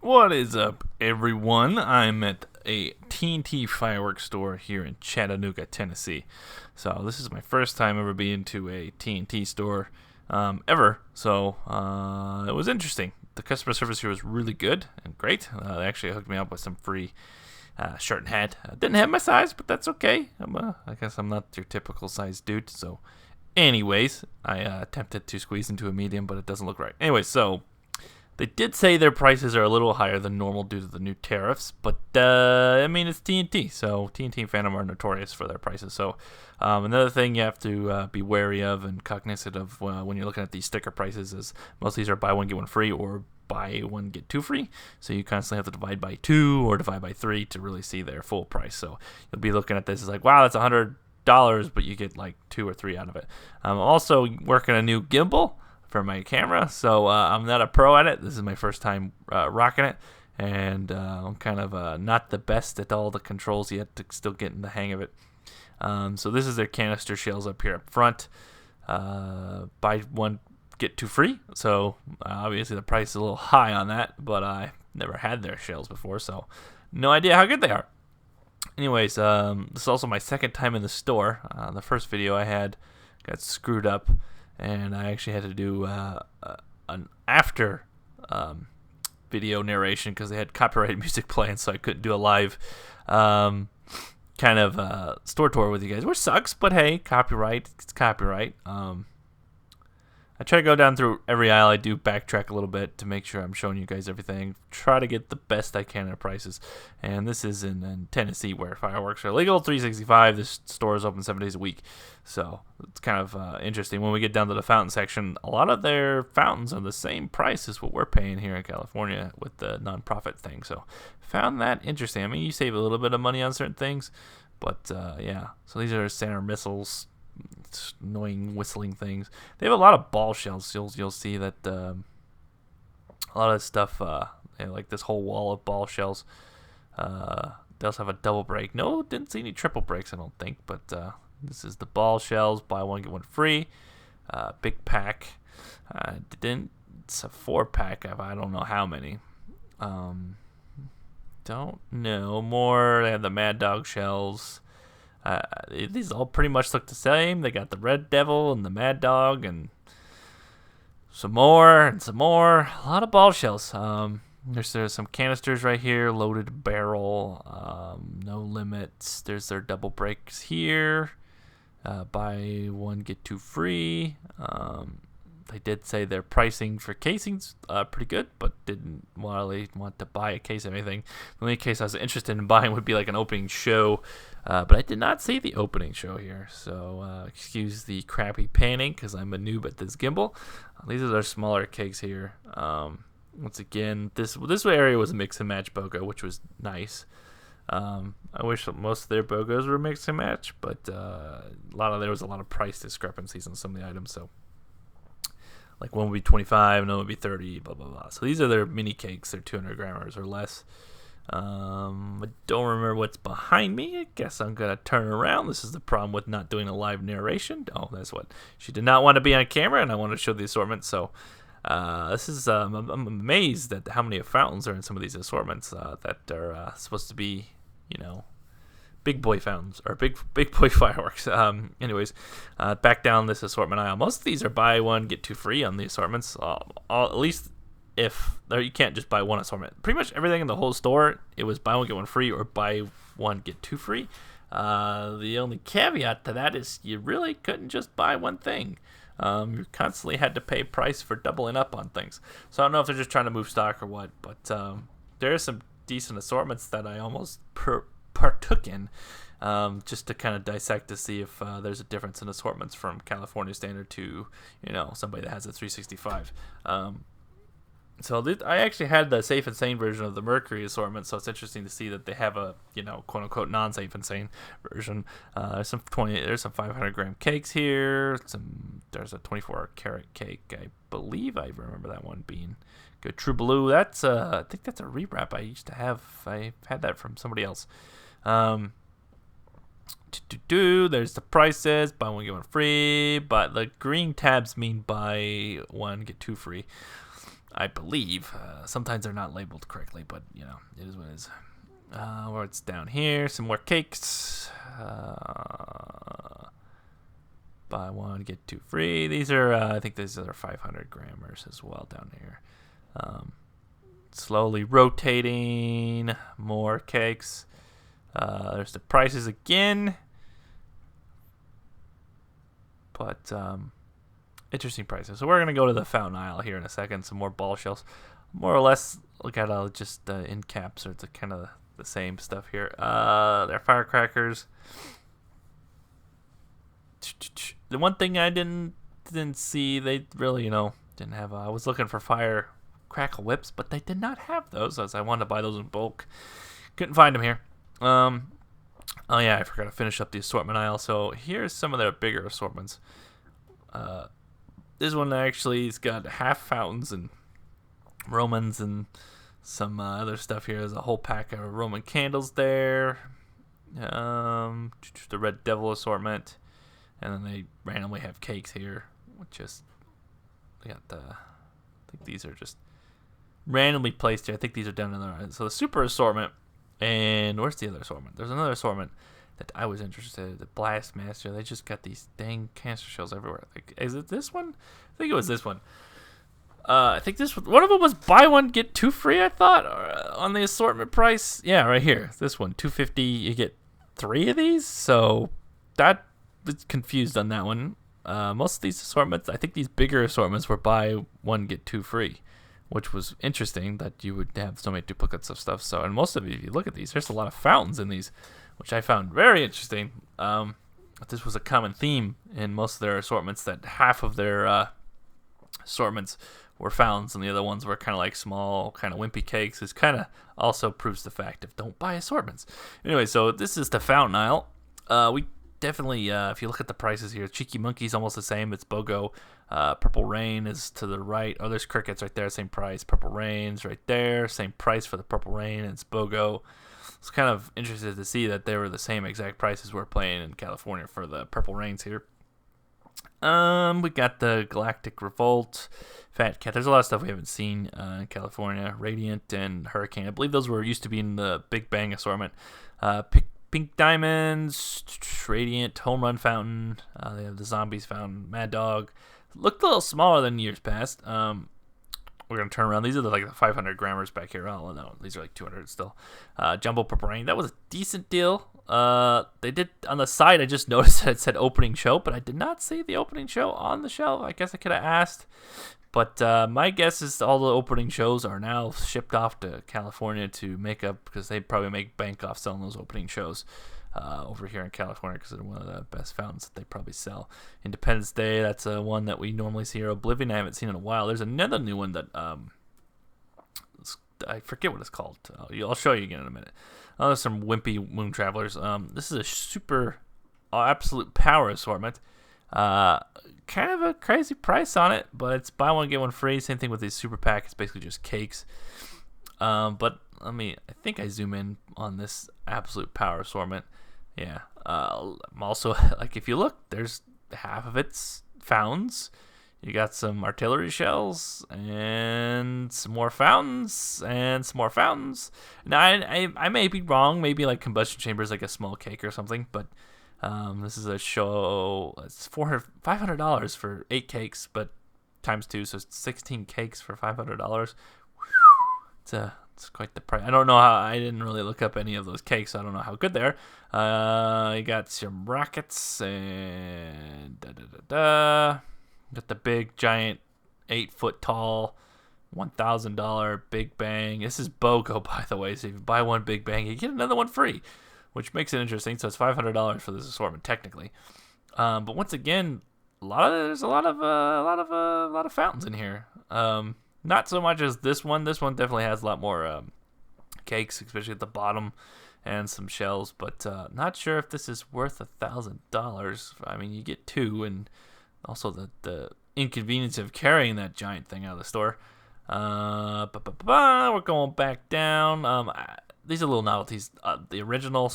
What is up, everyone? I'm at a TNT fireworks store here in Chattanooga, Tennessee. So this is my first time ever being to a TNT store ever. So it was interesting. The customer service here was really good and great. They actually hooked me up with some free shirt and hat. Didn't have my size, but that's okay. I guess I'm not your typical size dude. So, anyways, I attempted to squeeze into a medium, but it doesn't look right. Anyway, so they did say their prices are a little higher than normal due to the new tariffs, but I mean it's TNT, so TNT and Phantom are notorious for their prices. So another thing you have to be wary of and cognizant of when you're looking at these sticker prices is most of these are buy one get one free or buy one get two free. So you constantly have to divide by two or divide by three to really see their full price. So you'll be looking at this as like, wow, that's $100, but you get like two or three out of it. I'm also working a new gimbal for my camera, so I'm not a pro at it. This is my first time rocking it, and I'm kind of not the best at all the controls yet to still getting the hang of it. So this is their canister shells up here up front. Buy one get two free. So obviously the price is a little high on that, but I never had their shells before, so no idea how good they are. Anyways, this is also my second time in the store. The first video I had got screwed up, and I actually had to do an after video narration because they had copyrighted music playing, so I couldn't do a live kind of store tour with you guys, which sucks, but hey, copyright, it's copyright. I try to go down through every aisle. I do backtrack a little bit to make sure I'm showing you guys everything. Try to get the best I can at prices. And this is in Tennessee where fireworks are legal. 365. This store is open 7 days a week. So it's kind of interesting. When we get down to the fountain section, a lot of their fountains are the same price as what we're paying here in California with the nonprofit thing. So found that interesting. I mean, you save a little bit of money on certain things. But yeah, so these are Standard Missiles. It's annoying whistling things. They have a lot of ball shells. You'll see that a lot of stuff. Like this whole wall of ball shells. They also have a double break. No, didn't see any triple breaks. I don't think. But this is the ball shells. Buy one get one free. Big pack. It's a 4-pack of I don't know how many. Don't know more. They have the Mad Dog shells. These all pretty much look the same. They got the Red Devil and the Mad Dog and some more and some more. A lot of ball shells. There's some canisters right here. Loaded barrel. No limits. There's their double breaks here. Buy one get two free. They did say their pricing for casings pretty good, but didn't really want to buy a case of anything. The only case I was interested in buying would be like an opening show, but I did not see the opening show here. So excuse the crappy panning because I'm a noob at this gimbal. These are their smaller cakes here. Once again, this area was a mix and match BOGO, which was nice. I wish most of their BOGOs were mix and match, but there was a lot of price discrepancies on some of the items. So like one would be 25, another would be 30, blah, blah, blah. So these are their mini cakes. They're 200 grammers or less. I don't remember what's behind me. I guess I'm going to turn around. This is the problem with not doing a live narration. Oh, that's what. She did not want to be on camera, and I want to show the assortment. So this is I'm amazed at how many fountains are in some of these assortments that are supposed to be, big boy fountains or big boy fireworks. Anyways, back down this assortment aisle. Most of these are buy one get two free on the assortments. At least if you can't just buy one assortment. Pretty much everything in the whole store, it was buy one get one free or buy one get two free. The only caveat to that is you really couldn't just buy one thing. You constantly had to pay price for doubling up on things. So I don't know if they're just trying to move stock or what, but there are some decent assortments that I almost partook in just to kind of dissect to see if there's a difference in assortments from California standard to somebody that has a 365. I actually had the Safe and Sane version of the Mercury assortment, so it's interesting to see that they have a quote unquote non-safe and sane version. There's some 500 gram cakes here. There's a 24 karat cake. I believe I remember that one being good. True Blue. That's I think that's a rewrap I used to have. I had that from somebody else. There's the prices. Buy one get one free. But the green tabs mean buy one get two free. I believe. Sometimes they're not labeled correctly, but you know, it is what it is. Where it's down here, some more cakes. Buy one, get two free. These are, I think these are 500 grammars as well down here. Slowly rotating, more cakes. There's the prices again. But interesting prices. So we're going to go to the fountain aisle here in a second. Some more ball shells. More or less, look at just the end caps are kind of the same stuff here. They're firecrackers. The one thing I didn't see, they really, didn't have. I was looking for fire crackle whips, but they did not have those, as I wanted to buy those in bulk. Couldn't find them here. Oh yeah, I forgot to finish up the assortment aisle. So here's some of their bigger assortments. This one actually has got half fountains and Romans and some other stuff here. There's a whole pack of Roman candles there. The Red Devil assortment. And then they randomly have cakes here, which is, I think these are just randomly placed here. I think these are down in there. So the super assortment, and where's the other assortment? There's another assortment that I was interested in, the Blastmaster. They just got these dang cancer shells everywhere. Like, is it this one? I think it was this one. I think this one of them was buy one get two free. I thought on the assortment price. Yeah, right here. This one, $2.50. You get 3 of these. So that was confused on that one. Most of these assortments, I think these bigger assortments were buy one get 2 free, which was interesting that you would have so many duplicates of stuff. So, and most of it, if you look at these, there's a lot of fountains in these, which I found very interesting. This was a common theme in most of their assortments, that half of their assortments were fountains and the other ones were kind of like small, kind of wimpy cakes. This kind of also proves the fact of don't buy assortments. Anyway, so this is the fountain aisle. We definitely, if you look at the prices here, Cheeky Monkey's almost the same. It's BOGO. Purple Rain is to the right. Oh, there's Crickets right there, same price. Purple Rain's right there, same price for the Purple Rain, and it's BOGO. I was kind of interested to see that they were the same exact prices we're playing in California for the Purple Rains here. We got the Galactic Revolt, Fat Cat. There's a lot of stuff we haven't seen in California. Radiant and Hurricane. I believe those used to be in the Big Bang assortment. Pink Diamonds, Radiant, Home Run Fountain. They have the Zombies Fountain, Mad Dog. Looked a little smaller than years past. We're going to turn around. These are like the 500 grammars back here. Oh, no, these are like 200 still. Jumbo Purple Rain. That was a decent deal. They did, on the side, I just noticed that it said opening show, but I did not see the opening show on the shelf. I guess I could have asked. But my guess is all the opening shows are now shipped off to California to make up, because they probably make bank off selling those opening shows over here in California, because they're one of the best fountains that they probably sell. Independence Day, that's one that we normally see here. Oblivion, I haven't seen in a while. There's another new one that I forget what it's called. I'll show you again in a minute. There's some wimpy Moon Travelers. This is a super absolute power assortment. Kind of a crazy price on it, but it's buy one get one free. Same thing with these super pack. It's basically just cakes. But I think I zoom in on this absolute power assortment. Yeah. I'm also, like, if you look, there's half of it's fountains. You got some artillery shells and some more fountains and some more fountains. Now I may be wrong. Maybe like combustion chamber is like a small cake or something, but this is a show. It's $500 for 8 cakes, but times 2, so it's 16 cakes for $500. It's quite the price. I don't know how. I didn't really look up any of those cakes, so I don't know how good they are. You got some rockets and got the big giant 8-foot tall $1,000 Big Bang. This is BOGO, by the way. So if you buy one Big Bang, you get another one free, which makes it interesting. So it's $500 for this assortment technically. But once again, there's a lot of fountains in here. Not so much as this one. This one definitely has a lot more cakes, especially at the bottom, and some shells. But not sure if this is worth $1,000. I mean, you get 2, and also the inconvenience of carrying that giant thing out of the store. We're going back down. These are little novelties. The original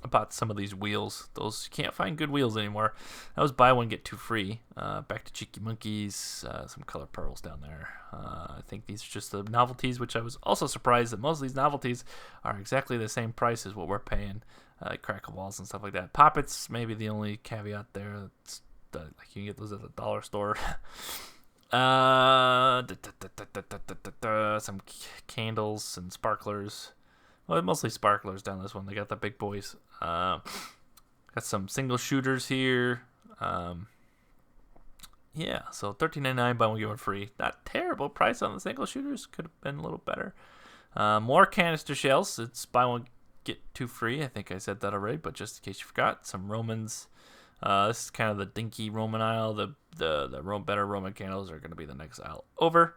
about some of these wheels. Those, you can't find good wheels anymore. That was buy one get two free. Back to Cheeky Monkeys, some color pearls down there. I think these are just the novelties, which I was also surprised that most of these novelties are exactly the same price as what we're paying. Crackle balls and stuff like that. Poppets, maybe the only caveat there. It's like you can get those at the dollar store. Some candles and sparklers. Well, mostly sparklers down this one. They got the big boys. Got some single shooters here. Yeah, so $13.99 buy one get one free. Not terrible price on the single shooters. Could have been a little better. More canister shells. It's buy one get two free. I think I said that already, but just in case you forgot, some Romans. This is kind of the dinky Roman aisle. The better Roman candles are going to be the next aisle over.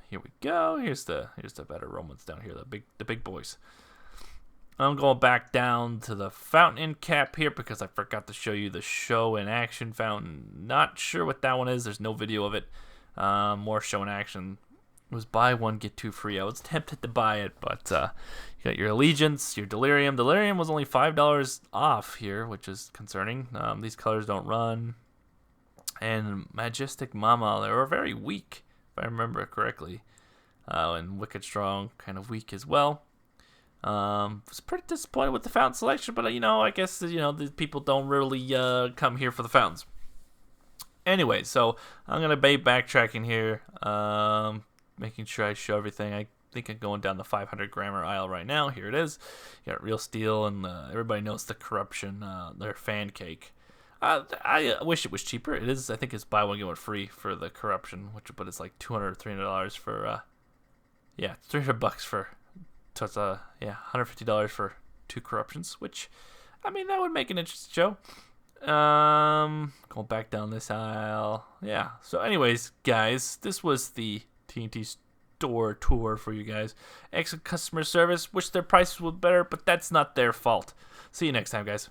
Here we go. Here's the better Romans down here. The big boys. I'm going back down to the fountain end cap here because I forgot to show you the show in action fountain. Not sure what that one is. There's no video of it. More show in action. It was buy one get two free. I was tempted to buy it, but you got your Allegiance, your Delirium. Delirium was only $5 off here, which is concerning. These colors don't run. And Majestic Mama, they were very weak, if I remember correctly. And Wicked Strong, kind of weak as well. Was pretty disappointed with the fountain selection, but I guess the people don't really come here for the fountains. Anyway, so I'm gonna be backtracking here, making sure I show everything. I think I'm going down the 500 grammer aisle right now. Here it is. You got Real Steel, and everybody knows the Corruption, their fan cake. I wish it was cheaper. It is. I think it's buy one get one free for the Corruption, but it's like $200 or $300 for $300 for. So it's $150 for two Corruptions, which, that would make an interesting show. Going back down this aisle. Yeah. So anyways, guys, this was the TNT store tour for you guys. Excellent customer service. Wish their prices were better, but that's not their fault. See you next time, guys.